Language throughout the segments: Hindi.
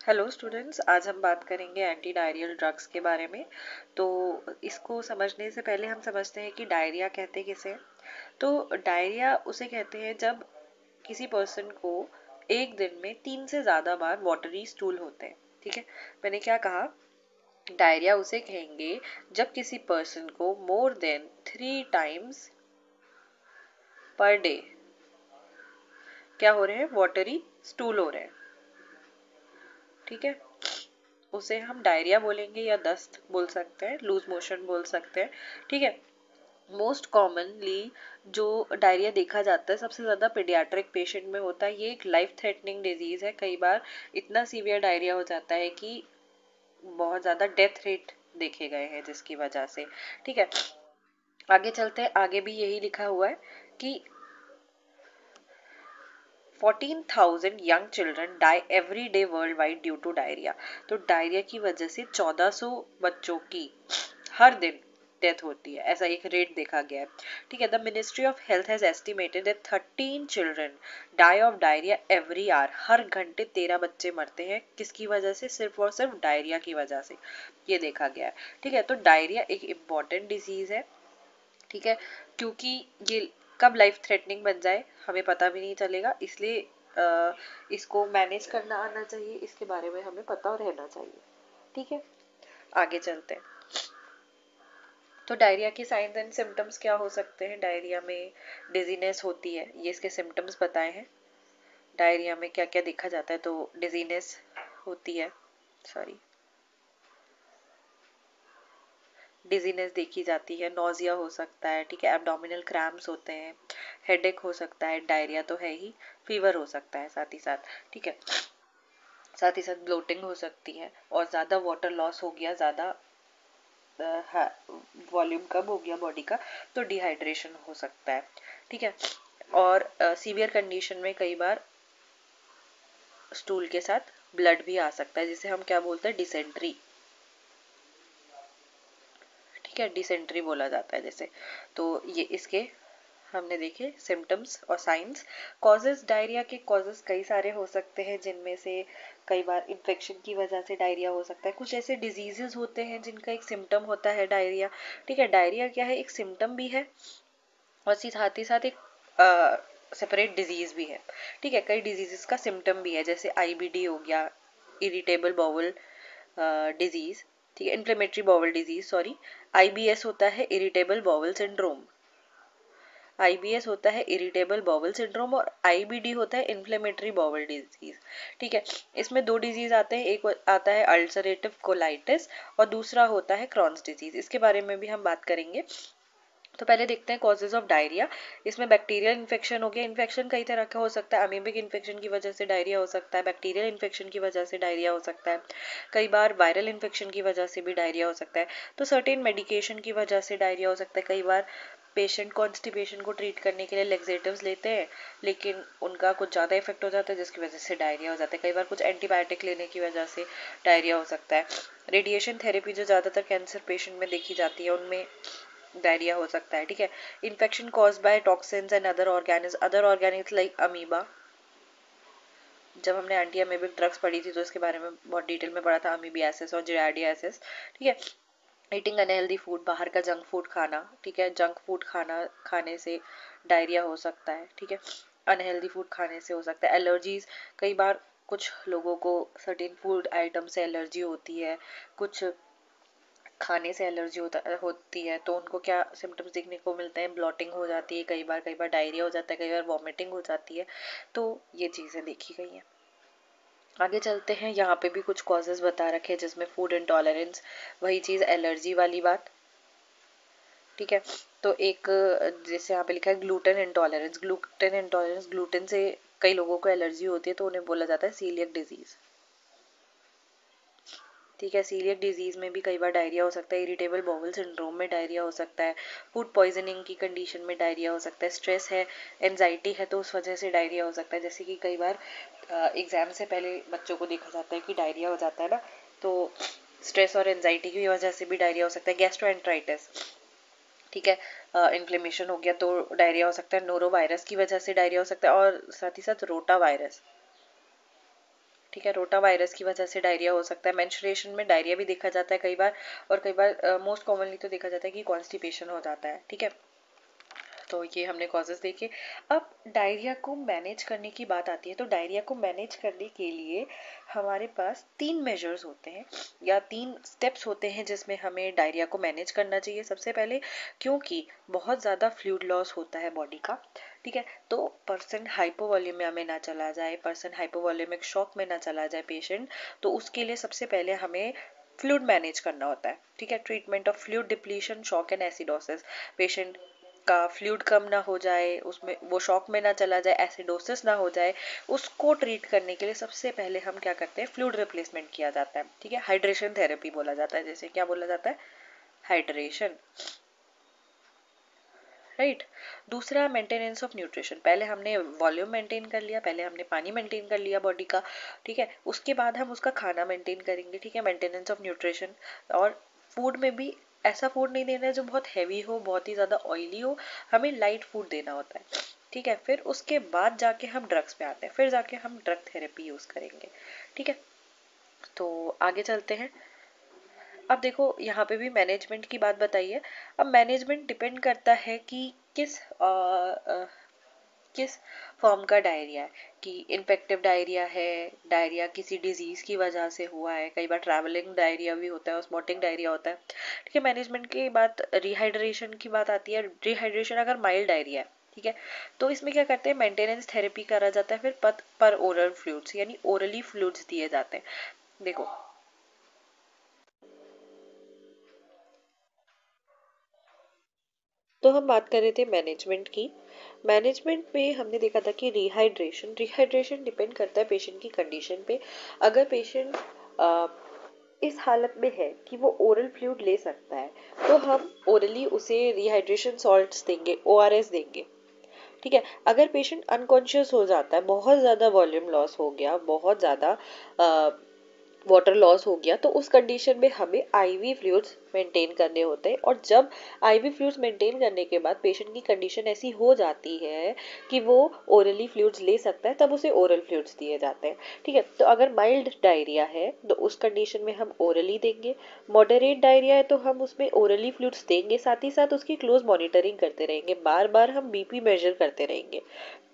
हेलो स्टूडेंट्स, आज हम बात करेंगे एंटी डायरियल ड्रग्स के बारे में। तो इसको समझने से पहले हम समझते हैं कि डायरिया कहते किसे हैं। तो डायरिया उसे कहते हैं जब किसी पर्सन को एक दिन में 3 से ज़्यादा बार वाटरी स्टूल होते हैं। ठीक है, मैंने क्या कहा? डायरिया उसे कहेंगे जब किसी पर्सन को more than 3 times per day क्या हो रहे हैं? वाटरी स्टूल हो रहे हैं। ठीक है, उसे हम डायरिया बोलेंगे या दस्त बोल सकते हैं, लूज मोशन बोल सकते हैं। ठीक है, मोस्ट कॉमनली जो डायरिया देखा जाता है सबसे ज़्यादा पीडियाट्रिक पेशेंट में होता है। ये एक लाइफ थ्रेटनिंग डिजीज़ है। कई बार इतना सीवियर डायरिया हो जाता है कि बहुत ज़्यादा डेथ रेट देखे गए हैं जिसकी वजह से। ठीक है, आगे चलते हैं। आगे भी यही लिखा हुआ है कि 14,000 young children die every day worldwide due to diarrhea। तो डायरिया की वजह से 1400 बच्चों की हर दिन डेथ होती है, ऐसा एक रेट देखा गया है। ठीक है, the ministry of health has estimated that 13 children die of diarrhoea every hour. हर घंटे 13 बच्चे मरते हैं। किसकी वजह से? सिर्फ और सिर्फ डायरिया की वजह से ये देखा गया है। ठीक है, तो डायरिया एक इम्पॉर्टेंट डिजीज है। ठीक है, क्योंकि ये कब लाइफ थ्रेटनिंग बन जाए हमें पता भी नहीं चलेगा, इसलिए इसको मैनेज करना आना चाहिए, इसके बारे में हमें पता रहना चाहिए। ठीक है, आगे चलते हैं। तो डायरिया के साइंस एंड सिम्टम्स क्या हो सकते हैं? डायरिया में डिजीनेस होती है, ये इसके सिम्टम्स बताए हैं। डायरिया में क्या क्या देखा जाता है? तो डिजीनेस होती है, सॉरी, डिजीनेस देखी जाती है, नोजिया हो सकता है। ठीक है, एब्डोमिनल क्रैम्प्स होते हैं, हेडेक हो सकता है, डायरिया तो है ही, फीवर हो सकता है साथ ही साथ। ठीक है, साथ ही साथ ब्लोटिंग हो सकती है, और ज़्यादा वाटर लॉस हो गया, ज़्यादा वॉल्यूम कम हो गया बॉडी का, तो डिहाइड्रेशन हो सकता है। ठीक है, और सीवियर कंडीशन में कई बार स्टूल के साथ ब्लड भी आ सकता है, जिसे हम क्या बोलते हैं? डिसेंट्री। ठीक है, डिसेंट्री बोला जाता है जैसे। तो ये इसके हमने देखे सिम्टम्स और साइंस। कॉजेज, डायरिया के कॉजेज कई सारे हो सकते हैं, जिनमें से कई बार इन्फेक्शन की वजह से डायरिया हो सकता है। कुछ ऐसे डिजीजेस होते हैं जिनका एक सिम्टम होता है डायरिया। ठीक है, डायरिया क्या है? एक सिम्टम भी है और साथ ही साथ एक सेपरेट डिजीज भी है। ठीक है, कई डिजीजेस का सिम्टम भी है, जैसे आईबीडी हो गया, इरिटेबल बाउल डिजीज। ठीक है, inflammatory bowel disease, sorry. IBS होता है इरिटेबल बाउल सिंड्रोम। आईबीएस होता है इरिटेबल बाउल सिंड्रोम और आईबीडी होता है इन्फ्लेमेटरी बाउल डिजीज। ठीक है, इसमें दो डिजीज आते हैं, एक आता है अल्सरेटिव कोलाइटिस और दूसरा होता है क्रॉन्स डिजीज। इसके बारे में भी हम बात करेंगे। तो पहले देखते हैं कॉजेज ऑफ डायरिया। इसमें बैक्टीरियल इन्फेक्शन हो गया। इन्फेक्शन कई तरह का हो सकता है। अमीबिक इन्फेक्शन की वजह से डायरिया हो सकता है, बैक्टीरियल इन्फेक्शन की वजह से डायरिया हो सकता है, कई बार वायरल इन्फेक्शन की वजह से भी डायरिया हो सकता है। तो सर्टेन मेडिकेशन की वजह से डायरिया हो सकता है। कई बार पेशेंट कॉन्स्टिपेशन को ट्रीट करने के लिए लेक्सेटिव्स लेते हैं, लेकिन उनका कुछ ज़्यादा इफेक्ट हो जाता है जिसकी वजह से डायरिया हो जाता है। कई बार कुछ एंटीबायोटिक लेने की वजह से डायरिया हो सकता है। रेडिएशन थेरेपी जो ज़्यादातर कैंसर पेशेंट में देखी जाती है, उनमें डायरिया हो सकता है। ठीक है, infection caused by toxins and other organism like amoeba. जब हमने एंटी अमीबिक ड्रग्स पढ़ी थी तो इसके बारे में बहुत डिटेल में पढ़ा था, अमीबियासिस और जियार्डियासिस। ठीक है, ईटिंग अनहेल्दी फूड, बाहर का जंक फूड खाना। ठीक है, जंक फूड खाना खाने से डायरिया हो सकता है। ठीक है, अनहेल्दी फूड खाने से हो सकता है। एलर्जीज, कई बार कुछ लोगों को सर्टेन फूड आइटम से एलर्जी होती है, कुछ खाने से एलर्जी होती है, तो उनको क्या सिम्टम्स देखने को मिलते हैं? ब्लॉटिंग हो जाती है, कई बार डायरिया हो जाता है, कई बार वॉमिटिंग हो जाती है। तो ये चीज़ें देखी गई हैं। आगे चलते हैं, यहाँ पे भी कुछ कॉजेज बता रखे हैं, जिसमें फूड इंटॉलरेंस, वही चीज़ एलर्जी वाली बात। ठीक है, तो एक जैसे यहाँ पे लिखा है ग्लूटेन इंटॉलरेंस। ग्लूटेन से कई लोगों को एलर्जी होती है, तो उन्हें बोला जाता है सीलियक डिजीज। ठीक है, सीलियक डिजीज में भी कई बार डायरिया हो सकता है। इरिटेबल बाउल सिंड्रोम में डायरिया हो सकता है। फूड पॉइजनिंग की कंडीशन में डायरिया हो सकता है। स्ट्रेस है, एंजाइटी है, तो उस वजह से डायरिया हो सकता है। जैसे कि कई बार एग्जाम से पहले बच्चों को देखा जाता है कि डायरिया हो जाता है ना, तो स्ट्रेस और एंजाइटी की वजह से भी डायरिया हो सकता है। गैस्ट्रोएंटराइटिस, ठीक है, इन्फ्लेमेशन हो गया तो डायरिया हो सकता है। नोरो वायरस की वजह से डायरिया हो सकता है, और साथ ही साथ रोटा वायरस, ठीक है, रोटा वायरस की वजह से डायरिया हो सकता है। मेंस्ट्रुएशन में डायरिया भी देखा जाता है कई बार, और कई बार मोस्ट कॉमनली तो देखा जाता है कि कॉन्स्टिपेशन हो जाता है। ठीक है, तो ये हमने कॉजेज देखे। अब डायरिया को मैनेज करने की बात आती है, तो डायरिया को मैनेज करने के लिए हमारे पास 3 मेजर्स होते हैं या 3 स्टेप्स होते हैं जिसमें हमें डायरिया को मैनेज करना चाहिए। सबसे पहले, क्योंकि बहुत ज़्यादा फ्लूइड लॉस होता है बॉडी का, ठीक है, तो पर्सन हाइपोवॉल्यूमिया में ना चला जाए, पर्सन हाइपोवॉल्यूमिक शॉक में ना चला जाए पेशेंट, तो उसके लिए सबसे पहले हमें फ्लूइड मैनेज करना होता है। ठीक है, treatment of fluid depletion, shock and acidosis. Patient का फ्लूइड कम ना हो जाए, उसमें वो शॉक में ना चला जाए, एसिडोसिस ना हो जाए, उसको ट्रीट करने के लिए सबसे पहले हम क्या करते हैं, फ्लूइड रिप्लेसमेंट किया जाता है। ठीक है, हाइड्रेशन थेरेपी बोला जाता है, जैसे क्या बोला जाता है, हाइड्रेशन, राइट। दूसरा, मेंटेनेंस ऑफ न्यूट्रिशन। पहले हमने वॉल्यूम मेंटेन कर लिया, पहले हमने पानी मेंटेन कर लिया बॉडी का, ठीक है, उसके बाद हम उसका खाना मेंटेन करेंगे। ठीक है, मेंटेनेंस ऑफ न्यूट्रिशन। और फूड में भी ऐसा फूड नहीं देना है जो बहुत हैवी हो, बहुत ही ज़्यादा ऑयली हो, हमें लाइट फूड देना होता है। ठीक है, फिर उसके बाद जाके हम ड्रग्स पे आते हैं, फिर जाके हम ड्रग थेरेपी यूज़ करेंगे। ठीक है, तो आगे चलते हैं। अब देखो यहाँ पे भी मैनेजमेंट की बात बताइए। अब मैनेजमेंट डिपेंड करता है कि किस फॉर्म का डायरिया है, कि इन्फेक्टिव डायरिया है, डायरिया किसी डिजीज की वजह से हुआ है, कई बार ट्रैवलिंग डायरिया भी होता है, ऑस्मोटिक डायरिया होता है। ठीक है, मैनेजमेंट की बात, रिहाइड्रेशन की बात आती है। रिहाइड्रेशन अगर माइल्ड डायरिया है, ठीक है, तो इसमें क्या करते हैं, मेंटेनेंस थेरेपी करा जाता है, फिर पथ पर ओरल फ्लूइड्स यानी ओरली फ्लूइड्स दिए जाते हैं। देखो, तो हम बात कर रहे थे मैनेजमेंट की। मैनेजमेंट में हमने देखा था कि रिहाइड्रेशन, रिहाइड्रेशन डिपेंड करता है पेशेंट की कंडीशन पे। अगर पेशेंट इस हालत में है कि वो ओरल फ्लूइड ले सकता है, तो हम ओरली उसे रिहाइड्रेशन सॉल्ट्स देंगे, ओआरएस देंगे। ठीक है, अगर पेशेंट अनकॉन्शियस हो जाता है, बहुत ज़्यादा वॉल्यूम लॉस हो गया, बहुत ज़्यादा वाटर लॉस हो गया, तो उस कंडीशन में हमें आईवी फ्लूइड्स मेंटेन करने होते हैं। और जब आईवी फ्लूइड्स मेंटेन करने के बाद पेशेंट की कंडीशन ऐसी हो जाती है कि वो ओरली फ्लूइड्स ले सकता है, तब उसे ओरल फ्लूइड्स दिए जाते हैं। ठीक है, तो अगर माइल्ड डायरिया है तो उस कंडीशन में हम ओरली देंगे। मॉडरेट डायरिया है तो हम उसमें ओरली फ्लूइड्स देंगे, साथ ही साथ उसकी क्लोज मॉनिटरिंग करते रहेंगे, बार बार हम बीपी मेजर करते रहेंगे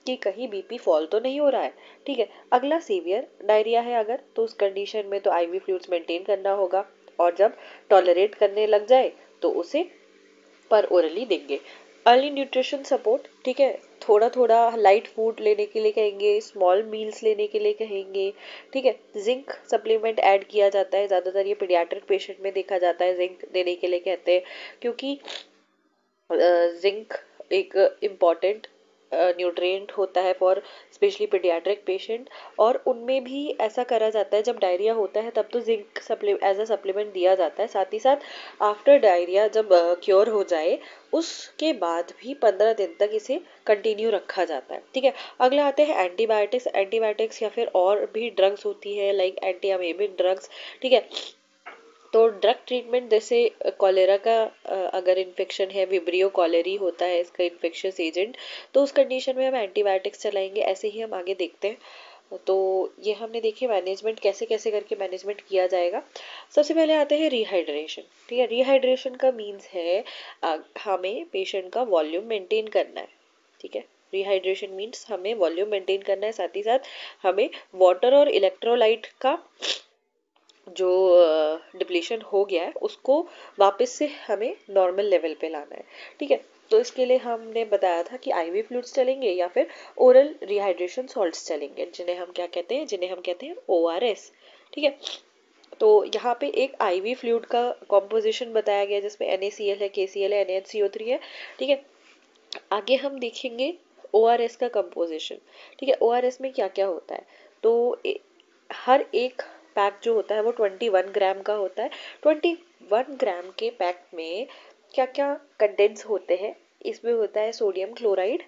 कि कहीं बीपी फॉल तो नहीं हो रहा है। ठीक है, अगला सीवियर डायरिया है अगर, तो उस कंडीशन में तो आईवी फ्लूइड्स मेंटेन करना होगा, और जब टॉलरेट करने लग जाए तो उसे पर ओरली देंगे। अर्ली न्यूट्रिशन सपोर्ट, ठीक है, थोड़ा थोड़ा लाइट फूड लेने के लिए कहेंगे, स्मॉल मील्स लेने के लिए कहेंगे। ठीक है, जिंक सप्लीमेंट ऐड किया जाता है, ज़्यादातर ये पीडियाट्रिक पेशेंट में देखा जाता है, जिंक देने के लिए कहते हैं, क्योंकि जिंक एक इम्पॉर्टेंट न्यूट्रिएंट होता है फॉर स्पेशली पीडियाट्रिक पेशेंट। और उनमें भी ऐसा करा जाता है, जब डायरिया होता है तब तो जिंक एज अ सप्लीमेंट दिया जाता है, साथ ही साथ आफ्टर डायरिया जब क्योर हो जाए उसके बाद भी 15 दिन तक इसे कंटिन्यू रखा जाता है। ठीक है, अगला आते हैं एंटीबायोटिक्स। एंटीबायोटिक्स या फिर और भी ड्रग्स होती है, लाइक एंटी अमेबिक ड्रग्स। ठीक है, तो ड्रग ट्रीटमेंट जैसे कॉलेरा का अगर इन्फेक्शन है, विब्रियो कॉलेरी होता है इसका इन्फेक्शियस एजेंट, तो उस कंडीशन में हम एंटीबायोटिक्स चलाएंगे। ऐसे ही हम आगे देखते हैं। तो ये हमने देखिए मैनेजमेंट कैसे कैसे करके मैनेजमेंट किया जाएगा। सबसे पहले आते हैं रिहाइड्रेशन। ठीक है, रिहाइड्रेशन का मीन्स है हमें पेशेंट का वॉल्यूम मेंटेन करना है। ठीक है, रिहाइड्रेशन मीन्स हमें वॉल्यूम मेंटेन करना है, साथ ही साथ हमें वाटर और इलेक्ट्रोलाइट का जो डिप्लीशन हो गया है उसको वापस से हमें नॉर्मल लेवल पे लाना है। ठीक है, तो इसके लिए हमने बताया था कि आईवी फ्लूइड्स चलेंगे या फिर ओरल रिहाइड्रेशन सॉल्ट्स चलेंगे, जिन्हें हम क्या कहते हैं, जिन्हें हम कहते हैं ओआरएस। ठीक है, तो यहाँ पे एक आईवी फ्लूइड का कॉम्पोजिशन बताया गया जिसमें NaCl है, KCl है, NaHCO3 है। ठीक है, आगे हम देखेंगे ओआरएस का कंपोजिशन। ठीक है, ओआरएस में क्या क्या होता है, तो हर एक पैक जो होता है वो 21 ग्राम का होता है। 21 ग्राम के पैक में क्या क्या कंटेंट्स होते हैं, इसमें होता है सोडियम क्लोराइड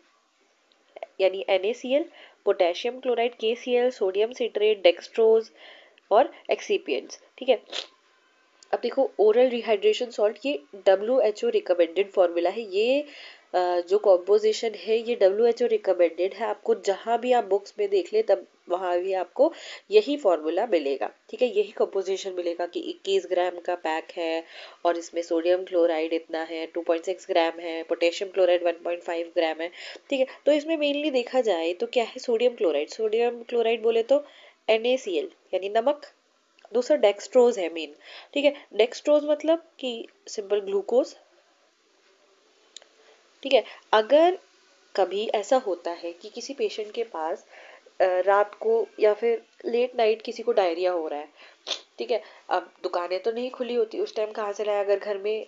यानी NaCl, potassium chloride KCl, sodium citrate, dextrose और एक्सीपियंट्स। ठीक है, अब देखो ओरल रिहाइड्रेशन सॉल्ट ये WHO रिकमेंडेड फॉर्मूला है, ये जो कॉम्पोजिशन है ये WHO रिकमेंडेड है, आपको जहां भी आप बुक्स में देख ले तब वहां भी आपको यही फॉर्मूला मिलेगा, ठीक है, यही कंपोजिशन मिलेगा कि 21 ग्राम का पैक है और इसमें सोडियम क्लोराइड इतना है, 2.6 ग्राम है, पोटेशियम क्लोराइड 1.5 ग्राम है, ठीक है। तो इसमें मेनली देखा जाए तो क्या है, सोडियम क्लोराइड बोले तो NaCl यानी नमक, दूसरा डेक्सट्रोज है मेन, ठीक है। डेक्सट्रोज मतलब कि सिंपल ग्लूकोज, ठीक है। अगर कभी ऐसा होता है कि किसी पेशेंट के पास रात को या फिर लेट नाइट किसी को डायरिया हो रहा है, ठीक है, अब दुकानें तो नहीं खुली होती उस टाइम, कहाँ से लाए, अगर घर में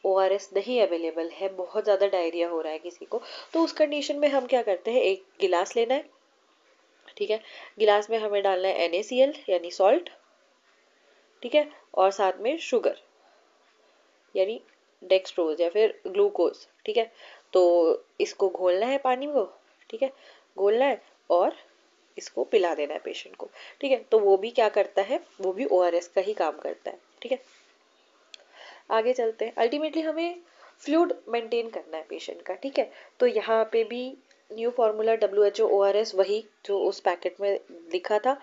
ORS नहीं अवेलेबल है, बहुत ज़्यादा डायरिया हो रहा है किसी को, तो उस कंडीशन में हम क्या करते हैं, एक गिलास लेना है, ठीक है, गिलास में हमें डालना है NaCl यानी सॉल्ट, ठीक है, और साथ में शुगर यानी डेक्सट्रोज या फिर ग्लूकोज, ठीक है। तो इसको घोलना है पानी को, ठीक है, घोलना है और इसको पिला देना है पेशेंट को, ठीक है। तो वो भी क्या करता है, वो भी ORS का ही काम करता है, ठीक है। आगे चलते हैं, अल्टीमेटली हमें फ्लूइड मेंटेन करना है पेशेंट का, ठीक है। तो यहाँ पे भी न्यू फार्मूला WHO ORS वही जो उस पैकेट में लिखा था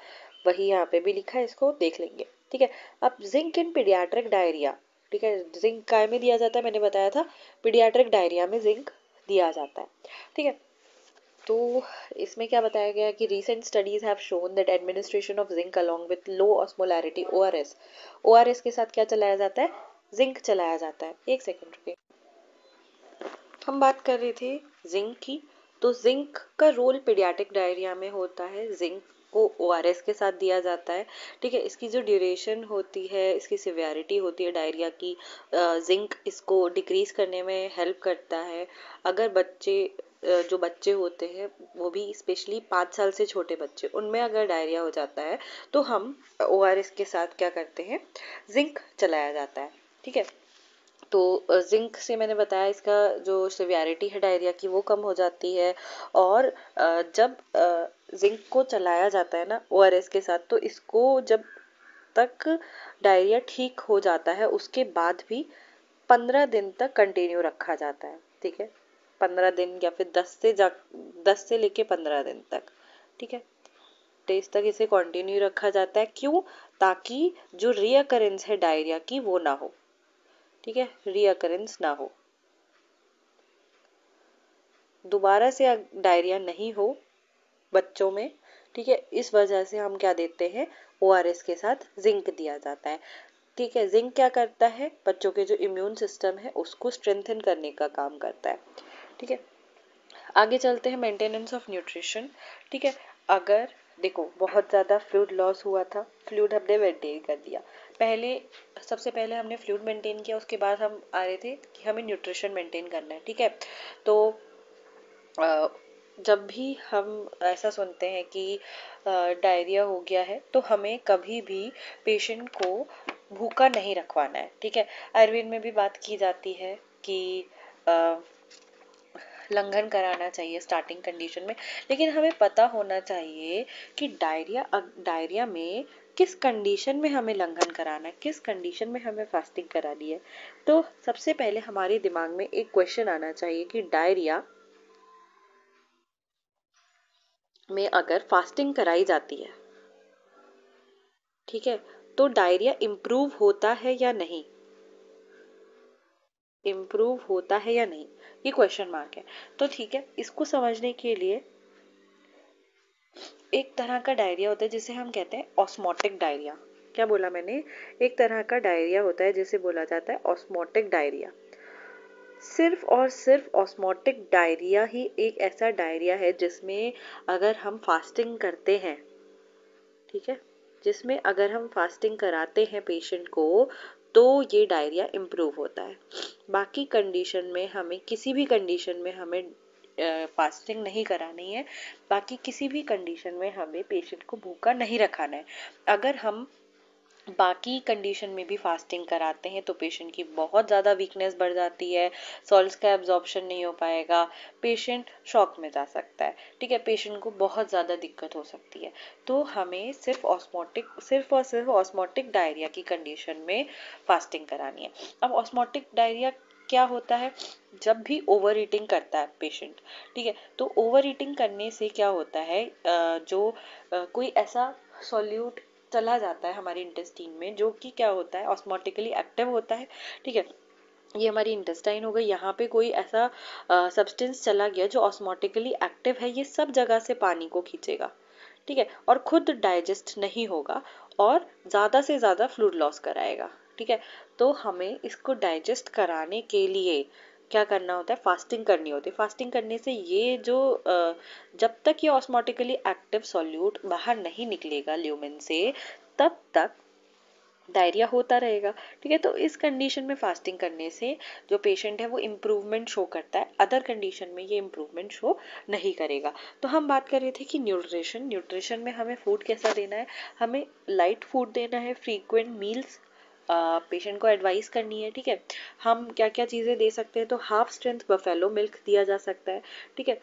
वही यहाँ पे भी लिखा है, इसको देख लेंगे, ठीक है। अब जिंक इन पीडियाट्रिक डायरिया, ठीक है, जिंक काय में दिया जाता है, मैंने बताया था पीडियाट्रिक डायरिया में जिंक दिया जाता है, ठीक है। तो इसमें क्या बताया गया है कि recent studies have shown that administration of zinc along with low osmolarity ORS के साथ क्या चलाया जाता है, जिंक चलाया जाता है। एक सेकंड रुकिए, हम बात कर रहे थे जिंक की, तो जिंक का रोल पीडियाट्रिक डायरिया में होता है, जिंक को ORS के साथ दिया जाता है, ठीक है। इसकी जो ड्यूरेशन होती है, इसकी सिवियरिटी होती है डायरिया की, जिंक इसको डिक्रीज करने में हेल्प करता है। अगर जो बच्चे होते हैं वो भी स्पेशली 5 साल से छोटे बच्चे, उनमें अगर डायरिया हो जाता है तो हम ORS के साथ क्या करते हैं, जिंक चलाया जाता है, ठीक है। तो जिंक से मैंने बताया इसका जो सिवियरिटी है डायरिया की वो कम हो जाती है, और जब जिंक को चलाया जाता है ना ORS के साथ, तो इसको जब तक डायरिया ठीक हो जाता है उसके बाद भी 15 दिन तक कंटिन्यू रखा जाता है, ठीक है, 15 दिन या फिर 10 से लेके 15 दिन तक, ठीक है, डेज तक इसे कंटिन्यू रखा जाता है। क्यों, ताकि जो रीअकरेंस है डायरिया की वो ना हो, ठीक है, रीअकरेंस ना हो, दोबारा से डायरिया नहीं हो बच्चों में, ठीक है। इस वजह से हम क्या देते हैं, ORS के साथ जिंक दिया जाता है, ठीक है। जिंक क्या करता है, बच्चों के जो इम्यून सिस्टम है उसको स्ट्रेंथन करने का काम करता है, ठीक है। आगे चलते हैं, मेंटेनेंस ऑफ न्यूट्रिशन, ठीक है। अगर देखो बहुत ज़्यादा फ्लूइड लॉस हुआ था, फ्लूइड हमने मेंटेन कर दिया, पहले सबसे पहले हमने फ्लूइड मेंटेन किया, उसके बाद हम आ रहे थे कि हमें न्यूट्रिशन मेंटेन करना है, ठीक है। तो जब भी हम ऐसा सुनते हैं कि डायरिया हो गया है तो हमें कभी भी पेशेंट को भूखा नहीं रखवाना है, ठीक है। आयुर्वेद में भी बात की जाती है कि लंघन कराना चाहिए स्टार्टिंग कंडीशन में, लेकिन हमें पता होना चाहिए कि डायरिया में किस कंडीशन में हमें लंघन कराना है, किस कंडीशन में हमें फास्टिंग करानी है। तो सबसे पहले हमारे दिमाग में एक क्वेश्चन आना चाहिए कि डायरिया में अगर फास्टिंग कराई जाती है, ठीक है, तो डायरिया इम्प्रूव होता है या नहीं, इम्प्रूव होता है या नहीं, ये क्वेश्चन मार्क है। तो ठीक है, इसको समझने के लिए एक तरह का डायरिया होता है जिसे हम कहते हैं ऑस्मोटिक डायरिया। क्या बोला मैंने, एक तरह का डायरिया होता है जिसे बोला जाता है ऑस्मोटिक डायरिया। सिर्फ और सिर्फ ऑस्मोटिक डायरिया ही एक ऐसा डायरिया है जिसमें अगर हम फास्टिंग करते हैं, ठीक है, जिसमें अगर हम फास्टिंग कराते हैं पेशेंट को तो ये डायरिया इम्प्रूव होता है। बाकी कंडीशन में हमें, किसी भी कंडीशन में हमें फास्टिंग नहीं करानी है, बाकी किसी भी कंडीशन में हमें पेशेंट को भूखा नहीं रखाना है। अगर हम बाकी कंडीशन में भी फास्टिंग कराते हैं तो पेशेंट की बहुत ज़्यादा वीकनेस बढ़ जाती है, सॉल्ट्स का एब्जॉर्प्शन नहीं हो पाएगा, पेशेंट शॉक में जा सकता है, ठीक है, पेशेंट को बहुत ज़्यादा दिक्कत हो सकती है। तो हमें सिर्फ और सिर्फ ऑस्मोटिक डायरिया की कंडीशन में फास्टिंग करानी है। अब ऑस्मोटिक डायरिया क्या होता है, जब भी ओवर ईटिंग करता है पेशेंट, ठीक है, तो ओवर ईटिंग करने से क्या होता है, जो कोई ऐसा सॉल्यूट चला जाता है हमारे इंटेस्टाइन में जो कि क्या होता है, ऑस्मोटिकली एक्टिव होता है, ठीक है, ये हमारी इंटेस्टाइन हो गई, यहाँ पे कोई ऐसा सब्सटेंस चला गया जो ऑस्मोटिकली एक्टिव है, ये सब जगह से पानी को खींचेगा, ठीक है, और खुद डाइजेस्ट नहीं होगा और ज़्यादा से ज़्यादा फ्लूइड लॉस कराएगा, ठीक है। तो हमें इसको डाइजेस्ट कराने के लिए क्या करना होता है, फास्टिंग करनी होती है। फास्टिंग करने से ये जो जब तक ये ऑस्मोटिकली एक्टिव सॉल्यूट बाहर नहीं निकलेगा ल्यूमेन से, तब तक डायरिया होता रहेगा, ठीक है। तो इस कंडीशन में फास्टिंग करने से जो पेशेंट है वो इम्प्रूवमेंट शो करता है, अदर कंडीशन में ये इम्प्रूवमेंट शो नहीं करेगा। तो हम बात कर रहे थे कि न्यूट्रिशन में हमें फूड कैसा देना है, हमें लाइट फूड देना है, फ्रीक्वेंट मील्स पेशेंट को एडवाइस करनी है, ठीक है। हम क्या क्या चीज़ें दे सकते हैं, तो हाफ स्ट्रेंथ बफेलो मिल्क दिया जा सकता है, ठीक है।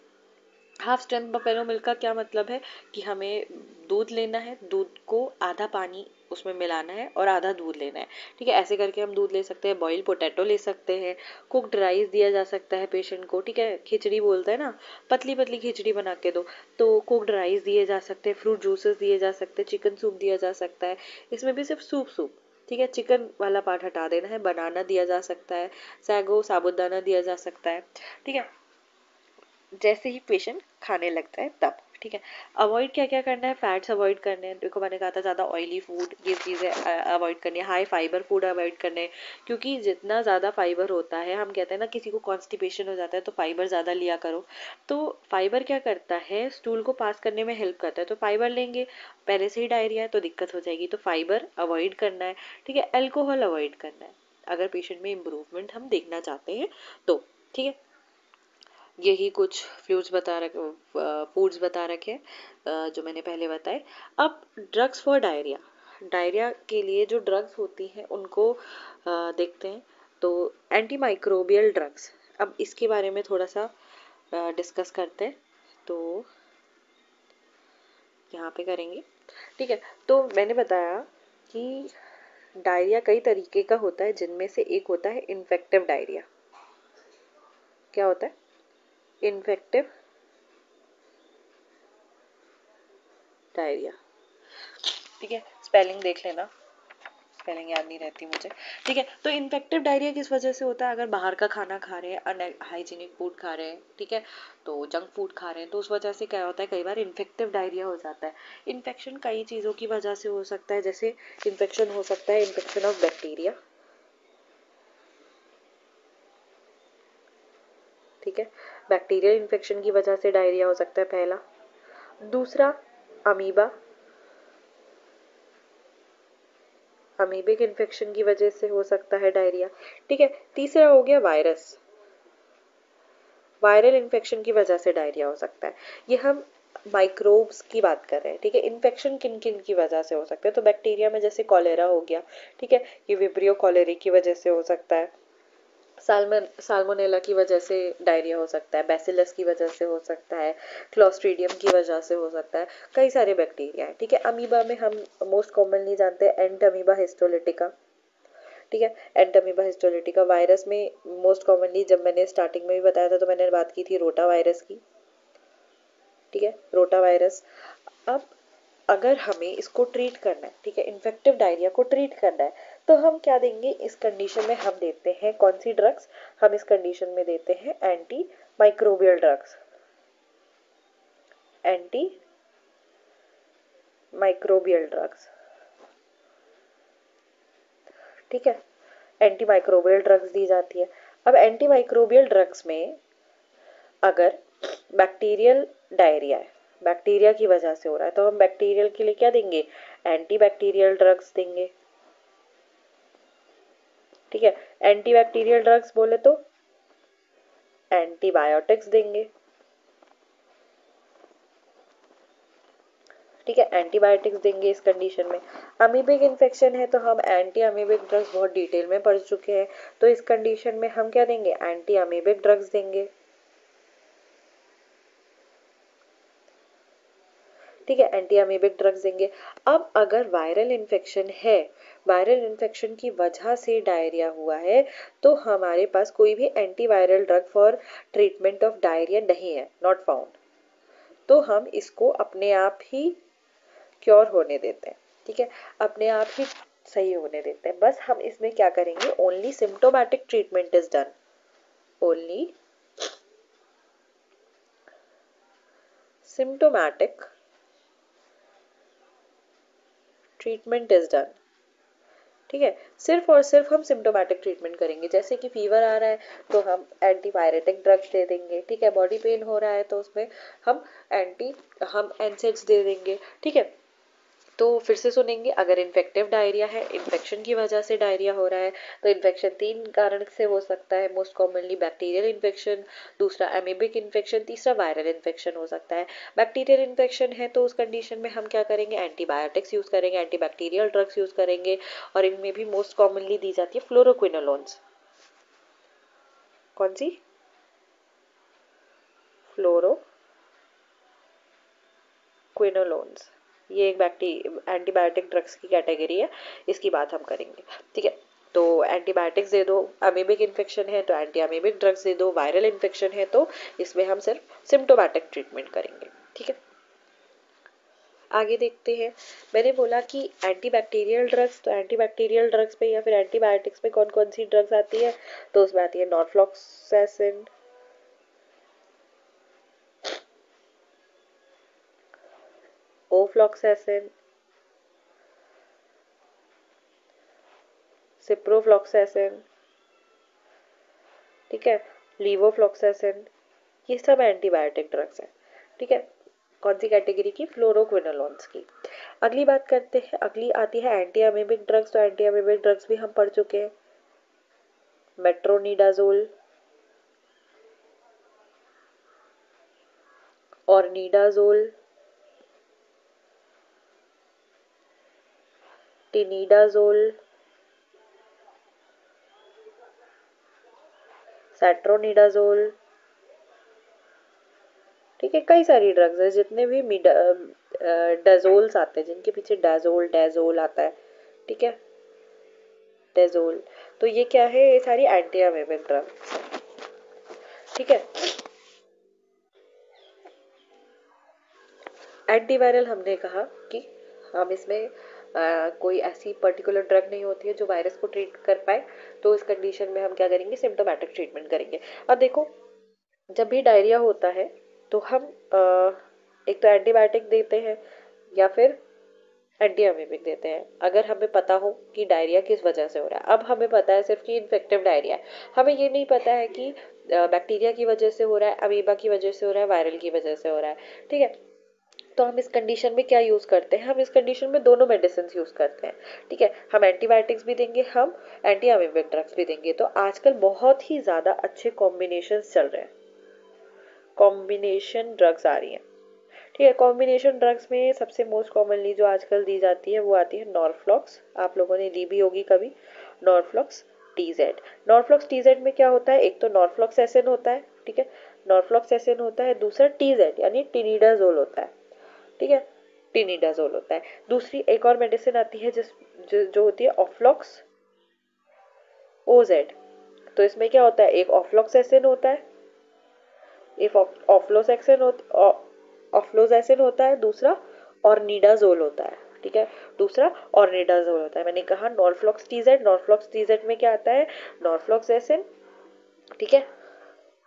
हाफ स्ट्रेंथ बफेलो मिल्क का क्या मतलब है कि हमें दूध लेना है, दूध को आधा पानी उसमें मिलाना है और आधा दूध लेना है, ठीक है, ऐसे करके हम दूध ले सकते हैं। बॉइल पोटैटो ले सकते हैं, कुक्ड राइस दिया जा सकता है पेशेंट को, ठीक है, खिचड़ी बोलते हैं ना, पतली पतली खिचड़ी बना के दो, तो कुक्ड राइस दिए जा सकते हैं, फ्रूट जूसेस दिए जा सकते हैं, चिकन सूप दिया जा सकता है, इसमें भी सिर्फ सूप, ठीक है, चिकन वाला पार्ट हटा देना है, बनाना दिया जा सकता है, सैगो साबुदाना दिया जा सकता है, ठीक है, जैसे ही पेशेंट खाने लगता है तब, ठीक है। अवॉइड क्या क्या करना है, फैट्स अवॉइड करने हैं, देखो मैंने कहा था ज़्यादा ऑयली फूड ये चीज़ें अवॉइड करनी है, हाई फाइबर फूड अवॉइड करने हैं, क्योंकि जितना ज़्यादा फाइबर होता है, हम कहते हैं ना किसी को कॉन्स्टिपेशन हो जाता है तो फाइबर ज़्यादा लिया करो, तो फाइबर क्या करता है, स्टूल को पास करने में हेल्प करता है, तो फाइबर लेंगे, पहले से ही डायरिया है तो दिक्कत हो जाएगी, तो फाइबर अवॉइड करना है, ठीक है। अल्कोहल अवॉइड करना है अगर पेशेंट में इम्प्रूवमेंट हम देखना चाहते हैं तो, ठीक है। यही कुछ फ्लूइड्स बता रखे, फूड्स बता रखे जो मैंने पहले बताए। अब ड्रग्स फॉर डायरिया, डायरिया के लिए जो ड्रग्स होती हैं उनको देखते हैं। तो एंटी माइक्रोबियल ड्रग्स, अब इसके बारे में थोड़ा सा डिस्कस करते हैं, तो यहाँ पे करेंगे, ठीक है। तो मैंने बताया कि डायरिया कई तरीके का होता है, जिनमें से एक होता है इन्फेक्टिव डायरिया। क्या होता है, इन्फेक्टिव डायरिया, ठीक है, स्पेलिंग देख लेना, स्पेलिंग याद नहीं रहती मुझे, ठीक है। तो इन्फेक्टिव डायरिया किस वजह से होता है, अगर बाहर का खाना खा रहे हैं, अनहाइजीनिक फूड खा रहे हैं, ठीक है, तो जंक फूड खा रहे हैं, तो उस वजह से क्या होता है, कई बार इन्फेक्टिव डायरिया हो जाता है। इन्फेक्शन कई चीज़ों की वजह से हो सकता है, जैसे इन्फेक्शन हो सकता है इन्फेक्शन ऑफ बैक्टीरिया, ठीक है, बैक्टीरियल इन्फेक्शन की वजह से डायरिया हो सकता है पहला। दूसरा, अमीबा, अमीबिक इन्फेक्शन की वजह से हो सकता है डायरिया, ठीक है। तीसरा हो गया वायरस, वायरल इन्फेक्शन की वजह से डायरिया हो सकता है। ये हम माइक्रोब्स की बात कर रहे हैं, ठीक है। इन्फेक्शन किन किन की वजह से हो सकता है, तो बैक्टीरिया में जैसे कॉलेरा हो गया, ठीक है, ये विब्रियो कॉलेरी की वजह से हो सकता है। साल्मोनेला की वजह से डायरिया हो सकता है, बैसिलस की वजह से हो सकता है, क्लोस्ट्रीडियम की वजह से हो सकता है, कई सारे बैक्टीरिया हैं, ठीक है। अमीबा में हम मोस्ट कॉमनली जानते हैं एंट अमीबा हिस्टोलिटिका, ठीक है, एंट अमीबा हिस्टोलिटिका। वायरस में मोस्ट कॉमनली, जब मैंने स्टार्टिंग में भी बताया था तो मैंने बात की थी रोटा वायरस की, ठीक है, रोटा वायरस। अब अगर हमें इसको ट्रीट करना है, ठीक है, इन्फेक्टिव डायरिया को ट्रीट करना है, तो हम क्या देंगे इस कंडीशन में, हम देते हैं कौन सी ड्रग्स, हम इस कंडीशन में देते हैं anti microbial drugs, anti microbial drugs, ठीक है, एंटी माइक्रोबियल ड्रग्स दी जाती है। अब एंटी माइक्रोबियल ड्रग्स में अगर बैक्टीरियल डायरिया है, बैक्टीरिया की वजह से हो रहा है, तो हम बैक्टीरियल के लिए क्या देंगे, एंटी बैक्टीरियल ड्रग्स देंगे, ठीक है। एंटी बैक्टीरियल ड्रग्स बोले तो एंटीबायोटिक्स देंगे, ठीक है, एंटीबायोटिक्स देंगे इस कंडीशन में। अमीबिक इन्फेक्शन है तो हम एंटी अमीबिक ड्रग्स बहुत डिटेल में पढ़ चुके हैं, तो इस कंडीशन में हम क्या देंगे, एंटी अमीबिक ड्रग्स देंगे, ठीक है, एंटी अमीबिक ड्रग्स देंगे। अब अगर वायरल इन्फेक्शन है, वायरल इन्फेक्शन की वजह से डायरिया हुआ है, तो हमारे पास कोई भी antiviral drug for treatment of diarrhoea नहीं है, नॉट फाउंड। तो हम इसको अपने आप ही क्योर होने देते हैं, ठीक है, अपने आप ही सही होने देते हैं। बस हम इसमें क्या करेंगे, only symptomatic treatment is done, only symptomatic treatment is done. ठीक है, सिर्फ और सिर्फ हम सिम्टोमेटिक ट्रीटमेंट करेंगे। जैसे कि फीवर आ रहा है तो हम एंटीपायरेटिक ड्रग्स दे देंगे, ठीक है, बॉडी पेन हो रहा है तो उसमें हम हम एनसेड्स दे देंगे, ठीक है। तो फिर से सुनेंगे, अगर इन्फेक्टिव डायरिया है, इन्फेक्शन की वजह से डायरिया हो रहा है, तो इन्फेक्शन 3 कारण से हो सकता है, मोस्ट कॉमनली बैक्टीरियल इन्फेक्शन, दूसरा एमीबिक इन्फेक्शन, तीसरा वायरल इन्फेक्शन हो सकता है। बैक्टीरियल इन्फेक्शन है तो उस कंडीशन में हम क्या करेंगे, एंटीबायोटिक्स यूज करेंगे, एंटीबैक्टीरियल ड्रग्स यूज करेंगे, और इनमें भी मोस्ट कॉमनली दी जाती है फ्लोरोक्विनोलोन्स। कौन सी? फ्लोरोक्विनोलोन्स। ये एक एंटीबायोटिक ड्रग्स की कैटेगरी है, इसकी बात हम करेंगे, ठीक है। तो एंटीबायोटिक्स दे दो, अमीबिक इन्फेक्शन है तो एंटी अमीबिक ड्रग्स दे दो, वायरल इन्फेक्शन है तो इसमें हम सिर्फ सिम्टोमेटिक ट्रीटमेंट करेंगे, ठीक है। आगे देखते हैं, मैंने बोला कि एंटीबैक्टीरियल ड्रग्स, तो एंटीबैक्टीरियल ड्रग्स पे या फिर एंटीबायोटिक्स पे कौन कौन सी ड्रग्स आती है, तो उसमें आती है नॉरफ्लॉक्सैसिन, ओफ्लॉक्सैसिन, सिप्रोफ्लॉक्सैसिन, ठीक है, लीवोफ्लॉक्सैसिन, ये सब एंटीबायोटिक ड्रग्स हैं, ठीक है। कौन सी कैटेगरी की? फ्लोरोक्विनोलोन्स की। अगली बात करते हैं, अगली आती है एंटी अमीबिक ड्रग्स। तो एंटी अमीबिक ड्रग्स भी हम पढ़ चुके हैं, मेट्रोनिडाजोल, ऑर्निडाजोल, टिनिडाजोल, सेट्रोनिडाजोल, ठीक है, कई सारी ड्रग्स है, जितने भी डाजोल्स आते हैं, जिनके पीछे डाजोल डाजोल आता है, ठीक है, डाजोल, तो ये क्या है, ये सारी एंटी अमीबिक ड्रग्स, ठीक है। एंटीवायरल हमने कहा कि हम इसमें कोई ऐसी पर्टिकुलर ड्रग नहीं होती है जो वायरस को ट्रीट कर पाए, तो इस कंडीशन में हम क्या करेंगे, सिम्टोमेटिक ट्रीटमेंट करेंगे। अब देखो, जब भी डायरिया होता है तो हम एक तो एंटीबायोटिक देते हैं या फिर एंटी अमीबिक देते हैं, अगर हमें पता हो कि डायरिया किस वजह से हो रहा है। अब हमें पता है सिर्फ कि इन्फेक्टिव डायरिया है, हमें ये नहीं पता है कि बैक्टीरिया की वजह से हो रहा है, अमीबा की वजह से हो रहा है, वायरल की वजह से हो रहा है, ठीक है। तो हम इस कंडीशन में क्या यूज करते हैं, हम इस कंडीशन में दोनों मेडिसिन यूज करते हैं, ठीक है। हम एंटीबायोटिक्स भी देंगे, हम एंटी अमीबिक ड्रग्स भी देंगे। तो आजकल बहुत ही ज्यादा अच्छे कॉम्बिनेशन चल रहे हैं, कॉम्बिनेशन ड्रग्स आ रही हैं, ठीक है। कॉम्बिनेशन ड्रग्स में सबसे मोस्ट कॉमनली जो आजकल दी जाती है वो आती है नॉरफ्लॉक्स, आप लोगों ने ली भी होगी कभी, नॉरफ्लॉक्स टीजेड। नॉरफ्लॉक्स टीजेड में क्या होता है, एक तो नॉरफ्लॉक्सैसिन होता है, ठीक है, नॉरफ्लॉक्सैसिन होता है, दूसरा टीजेड यानी टिनिडाजोल होता है, ठीक है, टिनिडाजोल होता है। दूसरी एक और मेडिसिन आती है जो होती है ऑफ्लॉक्स ओजेड। तो इसमें क्या होता है, एक ऑफ्लॉक्सैसिन होता है, एक ऑफ्लोजैसिन होता है, दूसरा ऑर्निडाजोल होता है, ठीक है, दूसरा ऑर्निडाजोल होता है। मैंने कहा नॉरफ्लॉक्स टीजेड में क्या आता है, नॉरफ्लॉक्सैसिन, ठीक है,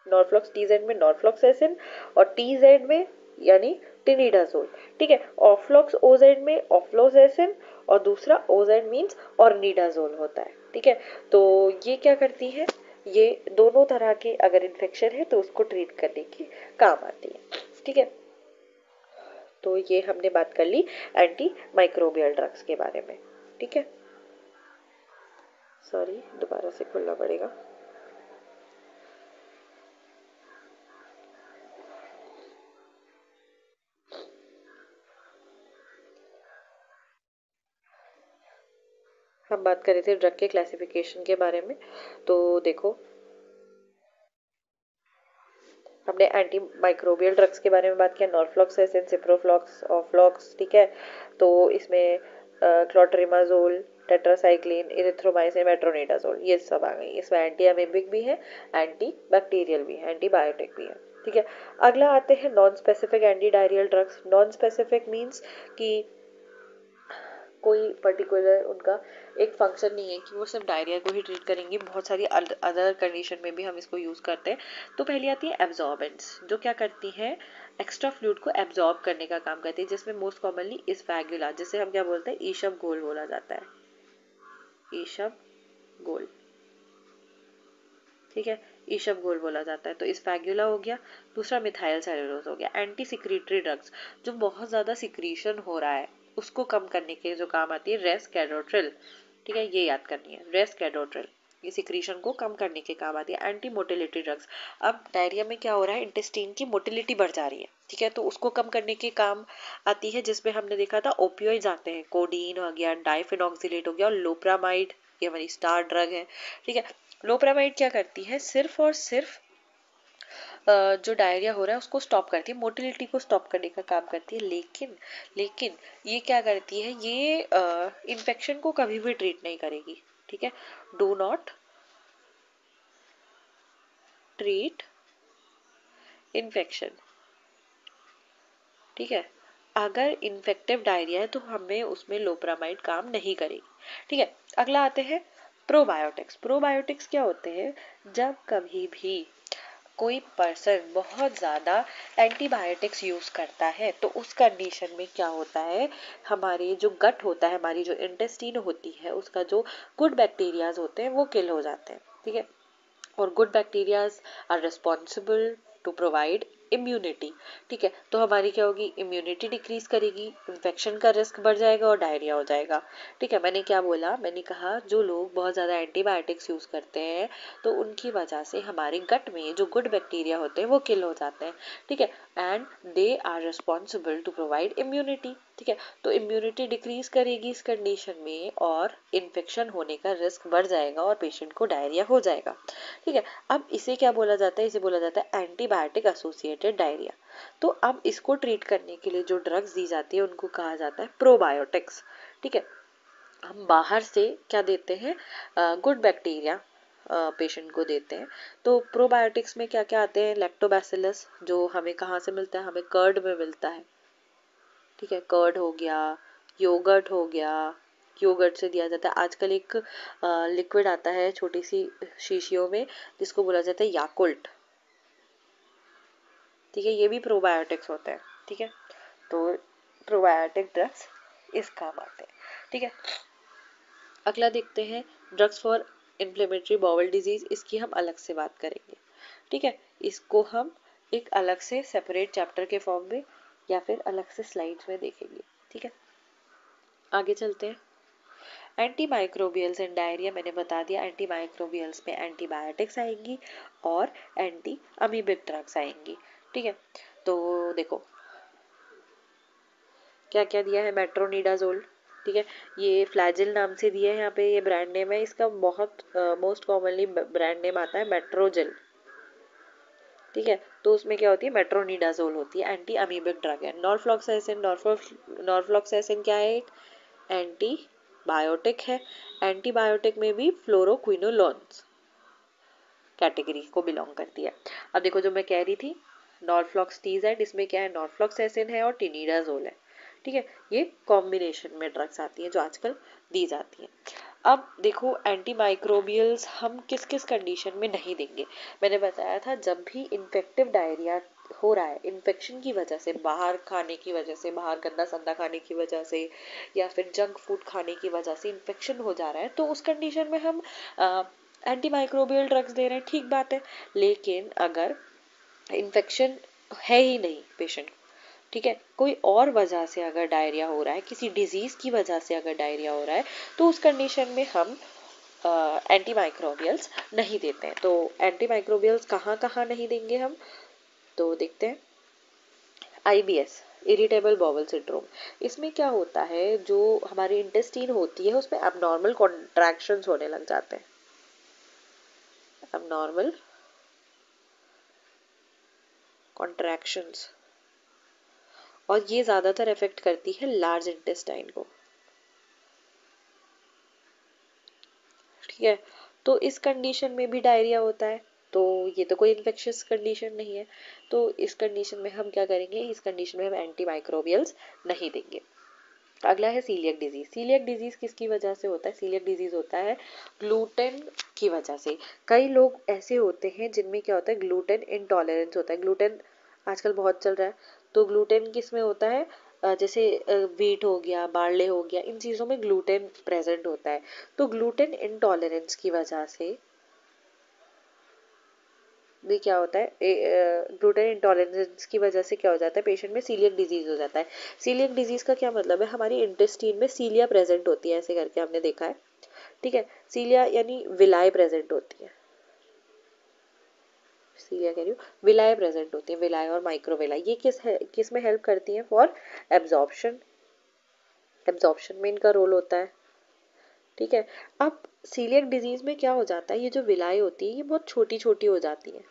नॉरफ्लॉक्स टीजेड में नॉरफ्लॉक्सैसिन, और टीजेड में यानी टिनिडाजोल, ठीक है। ऑफ्लॉक्स ओजेड में ऑफ्लोजैसिन, और दूसरा ओजेड मींस ऑर्निडाजोल होता है, ठीक है। तो ये क्या करती है, ये दोनों तरह के अगर इन्फेक्शन है तो उसको ट्रीट करने की काम आती है, ठीक है। तो ये हमने बात कर ली एंटी माइक्रोबियल ड्रग्स के बारे में, ठीक है। सॉरी, दोबारा से खोलना पड़ेगा। हम बात कर रहे थे ड्रग के क्लासिफिकेशन के बारे में। तो देखो, हमने एंटी माइक्रोबियल ड्रग्स के बारे में बात किया, नॉरफ्लॉक्सासिन, सिप्रोफ्लॉक्स, ऑफ्लॉक्स, ठीक है। तो इसमें क्लोट्रिमाजोल, टेट्रासाइक्लिन, इरिथ्रोमाइसिन, मेट्रोनिडाजोल, ये सब आ गई। इसमें एंटी अमीबिक भी है, एंटी बैक्टीरियल भी है, एंटीबायोटिक भी है, ठीक है। अगला आते हैं non specific anti diarrhoeal drugs. Non specific means कि कोई पर्टिकुलर उनका एक फंक्शन नहीं है कि वो सिर्फ डायरिया को ही ट्रीट करेंगी, बहुत सारी अदर कंडीशन में भी हम इसको यूज करते हैं। तो पहली आती है एब्जॉर्बेंट्स, जो क्या करती है, एक्स्ट्रा फ्लूइड को एब्जॉर्ब करने का काम करती है, जिसमें मोस्ट कॉमनली इस्फैगुला, जिसे हम क्या बोलते हैं, ईशब घोल बोला जाता है, ईशब घोल, ठीक है, ईशब घोल बोला जाता है। तो इस्फैगुला हो गया। दूसरा मिथाइल सेलुलोज हो गया। एंटी सिक्रीटरी ड्रग्स, जो बहुत ज्यादा सिक्रीशन हो रहा है उसको कम करने के जो काम आती है, रेस्केडोट्रिल, ठीक है, ये याद करनी है, रेस्केडोट्रिल, ये सिक्रीशन को कम करने के काम आती है। एंटी मोटिलिटी ड्रग्स, अब डायरिया में क्या हो रहा है, इंटेस्टाइन की मोटिलिटी बढ़ जा रही है, ठीक है, तो उसको कम करने के काम आती है, जिसमें हमने देखा था ओपियोइड्स आते हैं, कोडीन हो गया, डाइफेनॉक्सिलेट हो गया, और लोप्रामाइड, ये हमारी स्टार ड्रग है, ठीक है। लोप्रामाइड क्या करती है, सिर्फ और सिर्फ जो डायरिया हो रहा है उसको स्टॉप करती है, मोटिलिटी को स्टॉप करने का काम करती है, लेकिन लेकिन ये क्या करती है, ये इन्फेक्शन को कभी भी ट्रीट नहीं करेगी, ठीक है। डू नॉट ट्रीट इन्फेक्शन, ठीक है। अगर इन्फेक्टिव डायरिया है तो हमें उसमें लोप्रामाइड काम नहीं करेगी, ठीक है। अगला आते हैं प्रोबायोटिक्स। प्रोबायोटिक्स क्या होते हैं, जब कभी भी कोई पर्सन बहुत ज़्यादा एंटीबायोटिक्स यूज़ करता है तो उस कंडीशन में क्या होता है, हमारे जो गट होता है, हमारी जो इंटेस्टीन होती है, उसका जो गुड बैक्टीरियाज होते हैं वो किल हो जाते हैं, ठीक है। और good bacterias are responsible to provide immunity, ठीक है। तो हमारी क्या होगी, इम्यूनिटी डिक्रीज करेगी, इन्फेक्शन का रिस्क बढ़ जाएगा और डायरिया हो जाएगा, ठीक है। मैंने क्या बोला, मैंने कहा जो लोग बहुत ज़्यादा एंटीबायोटिक्स यूज़ करते हैं तो उनकी वजह से हमारे गट में जो गुड बैक्टीरिया होते हैं वो किल हो जाते हैं, ठीक है, and they are responsible to provide immunity, ठीक है। तो इम्यूनिटी डिक्रीज करेगी इस कंडीशन में और इन्फेक्शन होने का रिस्क बढ़ जाएगा और पेशेंट को डायरिया हो जाएगा, ठीक है। अब इसे क्या बोला जाता है, इसे बोला जाता है एंटीबायोटिक एसोसिएटेड डायरिया। तो अब इसको ट्रीट करने के लिए जो ड्रग्स दी जाती है उनको कहा जाता है प्रोबायोटिक्स, ठीक है। हम बाहर से क्या देते हैं, गुड बैक्टीरिया पेशेंट को देते हैं। तो प्रोबायोटिक्स में क्या क्या आते हैं, लैक्टोबैसिलस, जो हमें कहाँ से मिलता है, हमें कर्ड में मिलता है, ठीक है, कर्ड हो गया, योगर्ट हो गया, योगर्ट से दिया जाता है। आजकल एक लिक्विड आता है छोटी सी शीशियों में जिसको बोला जाता है याकुल्ट, ठीक है, ये भी प्रोबायोटिक्स होते हैं, ठीक है। तो प्रोबायोटिक ड्रग्स इस काम आते हैं, ठीक है। अगला देखते हैं drugs for inflammatory bowel disease, इसकी हम अलग से बात करेंगे, ठीक है। इसको हम एक अलग से सेपरेट चैप्टर के फॉर्म में या फिर अलग से स्लाइड्स में देखेंगे, ठीक है। आगे चलते हैं। एंटी माइक्रोबियल्स एंड डायरिया, मैंने बता दिया, एंटी माइक्रोबियल्स में एंटीबायोटिक्स आएंगी और एंटी अमीबिक ड्रग्स आएंगी, ठीक है। तो देखो क्या क्या दिया है, मेट्रोनिडाजोल, ठीक है, ये फ्लैजिल नाम से दिया है, यहाँ पे ये ब्रांड नेम है, इसका बहुत मोस्ट कॉमनली ब्रांड नेम आता है मेट्रोजिल, ठीक है। तो उसमें क्या होती है, मेट्रोनिडाजोल होती है, एंटी अमीबिक ड्रग है। नॉरफ्लॉक्सासिन, नॉरफ्लॉक्सासिन क्या है, एक एंटी बायोटिक है। एंटीबायोटिक में भी फ्लोरोक्विनोलोन्स कैटेगरी को बिलोंग करती है। अब देखो जो मैं कह रही थी, नॉरफ्लॉक्सटीज, इसमें क्या है, नॉरफ्लॉक्सासिन है और टिनिडाजोल है, ठीक है। ये कॉम्बिनेशन में ड्रग्स आती हैं जो आजकल दी जाती हैं। अब देखो एंटीमाइक्रोबियल्स हम किस किस कंडीशन में नहीं देंगे। मैंने बताया था जब भी इन्फेक्टिव डायरिया हो रहा है, इन्फेक्शन की वजह से, बाहर खाने की वजह से, बाहर गंदा संदा खाने की वजह से या फिर जंक फूड खाने की वजह से इन्फेक्शन हो जा रहा है, तो उस कंडीशन में हम एंटीमाइक्रोबियल ड्रग्स दे रहे हैं, ठीक बात है। लेकिन अगर इन्फेक्शन है ही नहीं पेशेंट, ठीक है, कोई और वजह से अगर डायरिया हो रहा है, किसी डिजीज की वजह से अगर डायरिया हो रहा है, तो उस कंडीशन में हम एंटीमाइक्रोबियल्स नहीं देते हैं। तो एंटीमाइक्रोबियल्स कहाँ कहाँ नहीं देंगे हम, तो देखते हैं। आईबीएस, इरिटेबल बाउल सिंड्रोम, इसमें क्या होता है, जो हमारी इंटेस्टीन होती है उसमें अबनॉर्मल कॉन्ट्रैक्शंस होने लग जाते हैं, अबनॉर्मल कॉन्ट्रैक्शंस, और ये ज़्यादातर अफेक्ट करती है लार्ज इंटेस्टाइन को, ठीक है। तो इस कंडीशन में भी डायरिया होता है, तो ये तो कोई इन्फेक्शियस कंडीशन नहीं है। तो इस कंडीशन में हम क्या करेंगे, इस कंडीशन में हम एंटी माइक्रोबियल्स नहीं देंगे। अगला है सीलियक डिजीज। सीलियक डिजीज किसकी वजह से होता है? सीलियक डिजीज होता है ग्लूटेन की वजह से। कई लोग ऐसे होते हैं जिनमें क्या होता है, ग्लूटेन इंटॉलरेंस होता है। ग्लूटेन आजकल बहुत चल रहा है, तो ग्लूटेन किस में होता है, जैसे वीट हो गया, बार्ले हो गया, इन चीज़ों में ग्लूटेन प्रेजेंट होता है। तो ग्लूटेन इंटॉलरेंस की वजह से भी क्या होता है, ग्लूटेन इंटॉलरेंस की वजह से क्या हो जाता है, पेशेंट में सीलियक डिजीज हो जाता है। सीलियक डिजीज का क्या मतलब है, हमारी इंटेस्टीन में सीलिया प्रेजेंट होती है, ऐसे करके हमने देखा है, ठीक है। सीलिया यानी विलाय प्रेजेंट होती है, सीलिया कह रही हूँ, विलाय प्रेजेंट होती है, विलाय और माइक्रोविलाय। ये किस में हेल्प करती हैं, फॉर एब्जॉर्प्शन, एब्जॉर्प्शन में इनका रोल होता है, ठीक है। अब सीलियक डिजीज में क्या हो जाता है, ये जो विलाय होती है ये बहुत छोटी छोटी हो जाती है,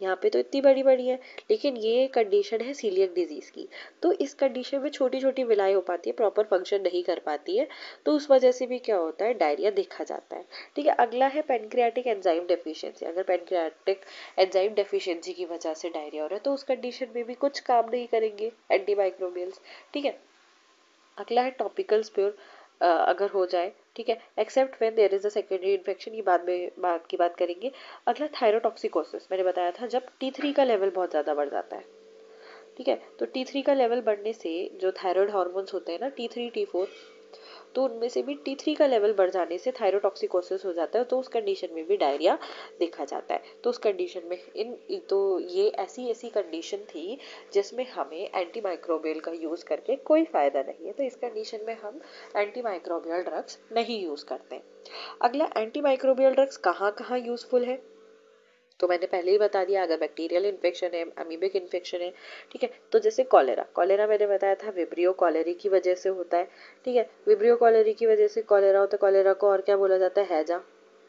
यहाँ पे तो इतनी बड़ी बड़ी है, लेकिन ये कंडीशन है सीलियक डिजीज की। तो इस कंडीशन में छोटी छोटी विलाय हो पाती है, प्रॉपर फंक्शन नहीं कर पाती है, तो उस वजह से भी क्या होता है, डायरिया देखा जाता है, ठीक है। अगला है पेनक्रियाटिक एंजाइम डेफिशिएंसी। अगर पेनक्रियाटिक एंजाइम डेफिशिएंसी की वजह से डायरिया हो रहा है, तो उस कंडीशन में भी कुछ काम नहीं करेंगे एंटीमाइक्रोबियल्स, ठीक है। अगला है टॉपिकल स्प्योर, अगर हो जाए, ठीक है, except when there is a secondary infection, ये बाद की बात करेंगे। अगला थायरोटॉक्सिकोसिस, मैंने बताया था जब T3 का लेवल बहुत ज़्यादा बढ़ जाता है, ठीक है। तो T3 का लेवल बढ़ने से जो थायराइड हार्मोन्स होते हैं ना, T3 T4, तो उनमें से भी T3 का लेवल बढ़ जाने से थायरोटॉक्सिकोसिस हो जाता है, तो उस कंडीशन में भी डायरिया देखा जाता है। तो उस कंडीशन में तो ये ऐसी ऐसी कंडीशन थी जिसमें हमें एंटी माइक्रोबियल का यूज़ करके कोई फ़ायदा नहीं है, तो इस कंडीशन में हम एंटी माइक्रोबियल ड्रग्स नहीं यूज़ करते। अगला, एंटी माइक्रोबियल ड्रग्स कहाँ कहाँ यूज़फुल है, तो मैंने पहले ही बता दिया, अगर बैक्टीरियल इन्फेक्शन है, अमीबिक इन्फेक्शन है, ठीक है, तो जैसे कॉलेरा, कॉलेरा मैंने बताया था विब्रियो कॉलेरी की वजह से होता है, ठीक है। विब्रियो कॉलेरी की वजह से कॉलेरा होता है, कॉलेरा को और क्या बोला जाता है, हैजा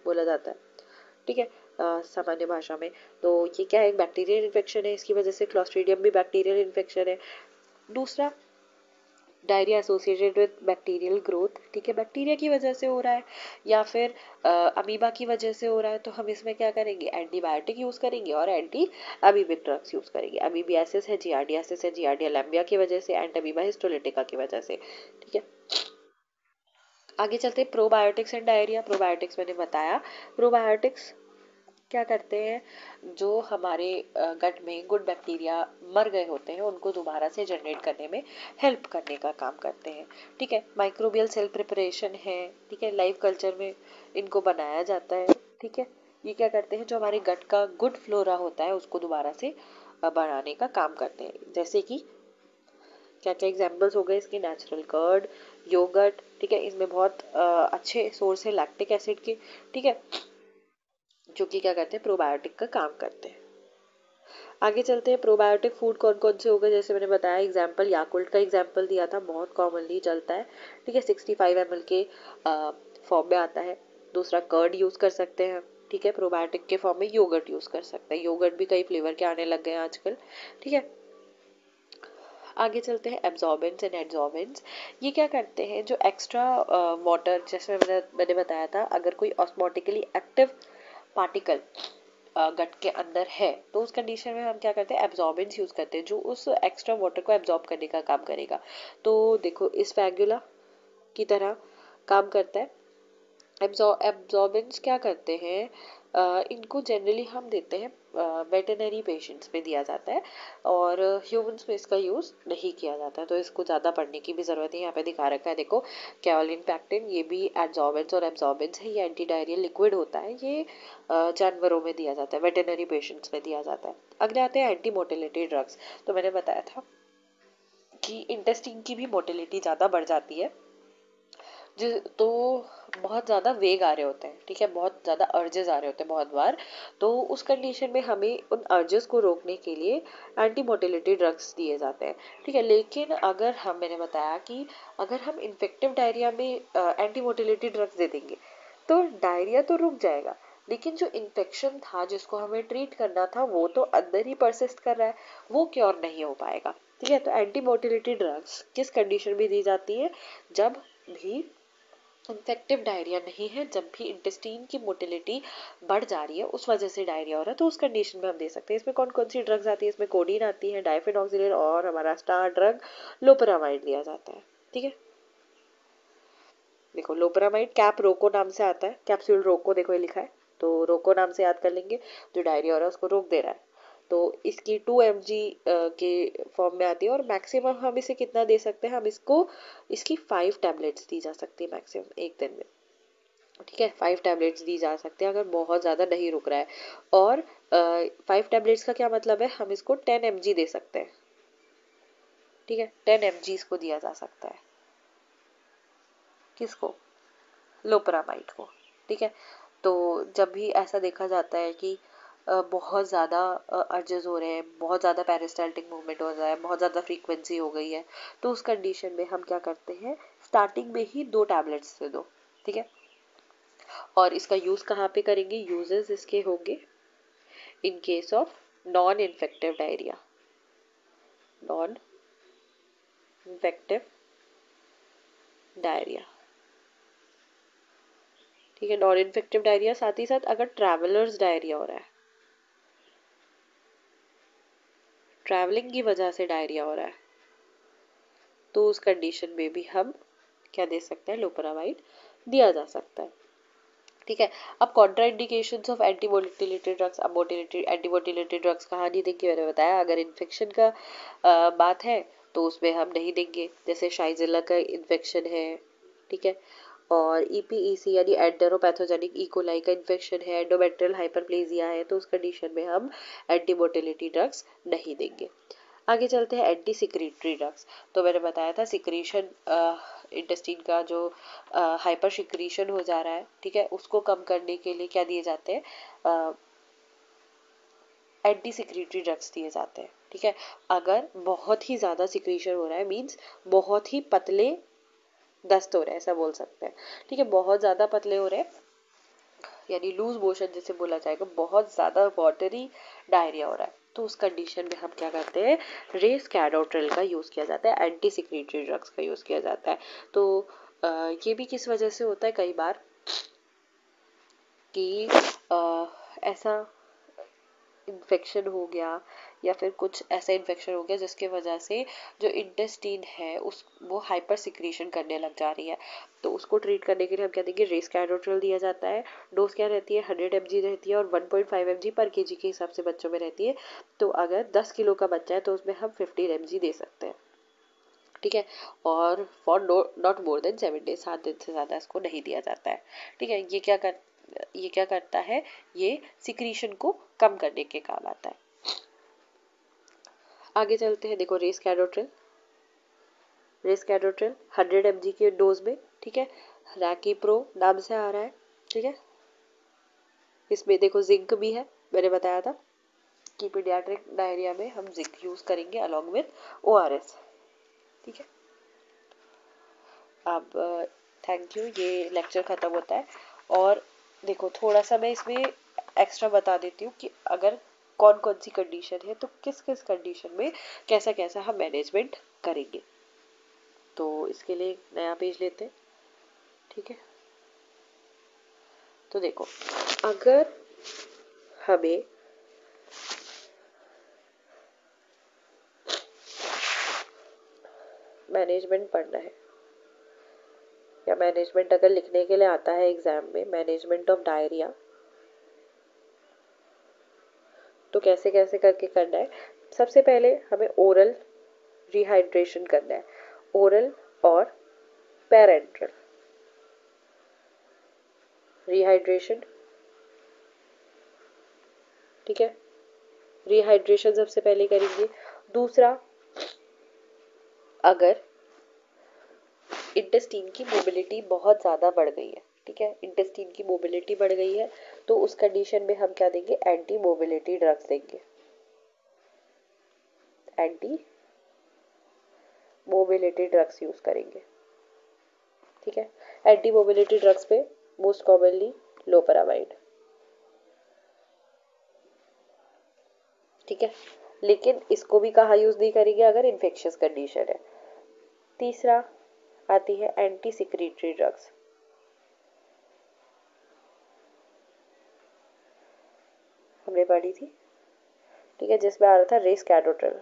बोला जाता है, ठीक है, सामान्य भाषा में। तो ये क्या है, एक बैक्टीरियल इन्फेक्शन है, इसकी वजह से क्लॉस्ट्रीडियम भी बैक्टीरियल इन्फेक्शन है। दूसरा, diarrhoea associated with bacterial growth, ठीक है, बैक्टीरिया की वजह से हो रहा है या फिर अमीबा की वजह से हो रहा है, तो हम इसमें क्या करेंगे, एंटीबायोटिक यूज करेंगे और एंटी अमीबिक ड्रग्स यूज करेंगे। अमीबियासिस है, जियार्डियासिस है, जियार्डिया लैम्बिया की वजह से, एंड अमीबा हिस्टोलिटिका की वजह से, ठीक है। आगे चलते हैं प्रोबायोटिक्स एंड डायरिया। प्रोबायोटिक्स मैंने बताया, प्रोबायोटिक्स क्या करते हैं, जो हमारे गट में गुड बैक्टीरिया मर गए होते हैं उनको दोबारा से जनरेट करने में हेल्प करने का काम करते हैं, ठीक है। माइक्रोबियल सेल प्रिपरेशन है, ठीक है, लाइव कल्चर में इनको बनाया जाता है, ठीक है। ये क्या करते हैं, जो हमारे गट का गुड फ्लोरा होता है उसको दोबारा से बढ़ाने का काम करते हैं। जैसे कि क्या क्या एग्जाम्पल्स हो गए इसके, नेचुरल कर्ड, योगर्ट, ठीक है, इसमें बहुत अच्छे सोर्स है लैक्टिक एसिड के, ठीक है, जो कि क्या करते हैं, प्रोबायोटिक का काम करते हैं। आगे चलते हैं, प्रोबायोटिक फूड कौन कौन से हो गए, जैसे मैंने बताया एग्जाम्पल, याकुल्ट का एग्जाम्पल दिया था, बहुत कॉमनली चलता है, ठीक है, 65 ml के फॉर्म में आता है। दूसरा, कर्ड यूज़ कर सकते हैं, ठीक है, प्रोबायोटिक के फॉर्म में योगर्ट यूज़ कर सकते हैं, योगर्ट भी कई फ्लेवर के आने लग गए हैं आजकल, ठीक है। आगे चलते हैं एब्जॉर्बेंट्स एंड एडजॉर्बेंट्स। ये क्या करते हैं, जो एक्स्ट्रा वाटर, जैसे मैंने बताया था, अगर कोई ऑस्मोटिकली एक्टिव पार्टिकल गट के अंदर है, तो उस कंडीशन में हम क्या करते हैं, एब्जॉर्बेंट्स यूज करते हैं, जो उस एक्स्ट्रा वाटर को एब्जॉर्ब करने का काम करेगा। तो देखो, इस फैगुला की तरह काम करता है। एब्जॉर्बेंट्स क्या करते हैं, इनको जनरली हम देते हैं, वेटेनरी पेशेंट्स में दिया जाता है, और ह्यूमंस में इसका यूज़ नहीं किया जाता है, तो इसको ज़्यादा पढ़ने की भी ज़रूरत है। यहाँ पे दिखा रखा है, देखो, कैओलिन पैक्टिन, ये भी एडजॉर्बेंट्स और एब्जॉर्बेंट्स है, ये एंटी डायरियल लिक्विड होता है, ये जानवरों में दिया जाता है, वेटेनरी पेशेंट्स में दिया जाता है। अगले आते हैं एंटी मोटिलिटी ड्रग्स। तो मैंने बताया था कि इंटेस्टिन की भी मोटिलिटी ज़्यादा बढ़ जाती है, तो बहुत ज़्यादा वेग आ रहे होते हैं, ठीक है, बहुत ज़्यादा अर्जेस आ रहे होते हैं बहुत बार, तो उस कंडीशन में हमें उन अर्जेस को रोकने के लिए एंटी मोटिलिटी ड्रग्स दिए जाते हैं, ठीक है। लेकिन अगर मैंने बताया कि अगर हम इन्फेक्टिव डायरिया में एंटी मोटिलिटी ड्रग्स दे देंगे तो डायरिया तो रुक जाएगा, लेकिन जो इन्फेक्शन था जिसको हमें ट्रीट करना था वो तो अंदर ही परसिस्ट कर रहा है, वो क्योर नहीं हो पाएगा। ठीक है, तो एंटी मोटिलिटी ड्रग्स किस कंडीशन में दी जाती है, जब भी इन्फेक्टिव डायरिया नहीं है, जब भी इंटेस्टाइन की मोटिलिटी बढ़ जा रही है, उस वजह से डायरिया हो रहा है, तो उस कंडीशन में हम दे सकते हैं। इसमें कौन कौन सी ड्रग्स आती है, इसमें कोडीन आती है, डाइफेनॉक्सिलिन और हमारा स्टार ड्रग लोपेरामाइड दिया जाता है। ठीक है, देखो लोपेरामाइड कैप रोको नाम से आता है, कैप्सूल रोको देखो ये लिखा है, तो रोको नाम से याद कर लेंगे, जो डायरिया हो रहा है उसको रोक दे रहा है। तो इसकी 2 mg के फॉर्म में आती है, और मैक्सिमम हम इसे कितना दे सकते हैं, हम इसको इसकी 5 टैबलेट्स दी जा सकती है मैक्सिमम एक दिन में। ठीक है, 5 टैबलेट्स दी जा सकते हैं अगर बहुत ज़्यादा नहीं रुक रहा है। और 5 टैबलेट्स का क्या मतलब है, हम इसको 10 mg दे सकते हैं। ठीक है, 10 mg इसको दिया जा सकता है, किसको, लोपेरामाइड को। ठीक है, तो जब भी ऐसा देखा जाता है कि बहुत ज़्यादा अर्जेस हो रहे हैं, बहुत ज़्यादा पेरिस्टाल्टिक मूवमेंट हो रहा है, बहुत ज़्यादा फ्रीक्वेंसी हो गई है, तो उस कंडीशन में हम क्या करते हैं, स्टार्टिंग में ही 2 टैबलेट्स दे दो। ठीक है, और इसका यूज़ कहाँ पे करेंगे, यूजेस इसके होंगे in case of non infective diarrhoea, non infective diarrhoea. ठीक है, नॉन इन्फेक्टिव डायरिया, साथ ही साथ अगर ट्रैवलर्स डायरिया हो रहा है, ट्रैवलिंग की वजह से डायरिया हो रहा है, तो उस कंडीशन में भी हम क्या दे सकते हैं, लोपेरामाइड दिया जा सकता है। ठीक है, अब contraindications of anti motility drugs. अब मोटिलिटी एंटी मोटिलिटी ड्रग्स कहाँ नहीं देंगे, मैंने बताया अगर इन्फेक्शन का बात है तो उसमें हम नहीं देंगे, जैसे शाइजिला का इन्फेक्शन है। ठीक है, और ईपीईसी यानी एंटेरोपैथोजेनिक इकोलाई का इन्फेक्शन है, एंडोमेट्रियल हाइपरप्लेजिया है, तो उस कंडीशन में हम एंटी मोटिलिटी ड्रग्स नहीं देंगे। आगे चलते हैं एंटी सिक्रीटरी ड्रग्स। तो मैंने बताया था सिक्रीशन, इंटेस्टाइन का जो हाइपर सिक्रीशन हो जा रहा है, ठीक है, उसको कम करने के लिए क्या दिए जाते हैं, एंटी सिक्रीटरी ड्रग्स दिए जाते हैं। ठीक है, अगर बहुत ही ज़्यादा सिक्रीशन हो रहा है, मीन्स बहुत ही पतले दस्त हो रहे हैं, ऐसा बोल सकते हैं। ठीक है, बहुत ज़्यादा पतले हो रहे हैं, यानी लूज मोशन जैसे बोला जाएगा, बहुत ज़्यादा वाटरी डायरिया हो रहा है, तो उस कंडीशन में हम क्या करते हैं, रेस्कैडोट्रिल का यूज़ किया जाता है, एंटी सिक्रीटरी ड्रग्स का यूज़ किया जाता है। तो ये भी किस वजह से होता है कई बार कि ऐसा इन्फेक्शन हो गया या फिर कुछ ऐसा इन्फेक्शन हो गया जिसके वजह से जो इंटेस्टाइन है उस वो हाइपर सिक्रीशन करने लग जा रही है, तो उसको ट्रीट करने के लिए हम क्या देंगे, रेस्कैडोट्रिल दिया जाता है। डोज क्या रहती है, 100 mg रहती है, और 1.5 mg पर केजी के हिसाब से बच्चों में रहती है। तो अगर 10 किलो का बच्चा है तो उसमें हम 15 mg दे सकते हैं। ठीक है, और for not more than 7 days, 7 दिन से ज़्यादा इसको नहीं दिया जाता है। ठीक है, ये क्या करता है, ये सिक्रीशन को कम करने के काम आता है। आगे चलते हैं, देखो रेस्कैडोट्रिल 100 mg के डोज में। ठीक है, रैकीप्रो नाम से आ रहा है। ठीक है, इसमें देखो जिंक भी है, मैंने बताया था कि पीडियाट्रिक डायरिया में हम जिंक यूज करेंगे अलॉन्ग विद ओआरएस। ठीक है, अब थैंक यू, ये लेक्चर खत्म होता है। और देखो थोड़ा सा मैं इसमें एक्स्ट्रा बता देती हूँ कि अगर कौन कौन सी कंडीशन है तो किस किस कंडीशन में कैसा कैसा हम मैनेजमेंट करेंगे। तो इसके लिए नया पेज लेते हैं। ठीक है, तो देखो अगर हमें मैनेजमेंट पढ़ना है या मैनेजमेंट अगर लिखने के लिए आता है एग्जाम में, मैनेजमेंट ऑफ डायरिया, तो कैसे कैसे करके करना है। सबसे पहले हमें ओरल रिहाइड्रेशन करना है, ओरल और पैरेंट्रल रिहाइड्रेशन। ठीक है, रिहाइड्रेशन सबसे पहले करेंगे। दूसरा, अगर इंटेस्टाइन की मोबिलिटी बहुत ज़्यादा बढ़ गई है, ठीक है, इंटेस्टाइन की मोबिलिटी बढ़ गई है, तो उस कंडीशन में हम क्या देंगे, एंटी मोबिलिटी ड्रग्स देंगे, एंटी मोबिलिटी ड्रग्स यूज करेंगे। ठीक है, एंटी मोबिलिटी ड्रग्स पे मोस्ट कॉमनली लोपेरामाइड। ठीक है, लेकिन इसको भी कहाँ यूज नहीं करेंगे अगर इन्फेक्शियस कंडीशन है। तीसरा आती है एंटी सिक्रीटरी ड्रग्स। हमने पढ़ी थी, ठीक है, जिसमें आ रहा था रेस्केटोट्रिल।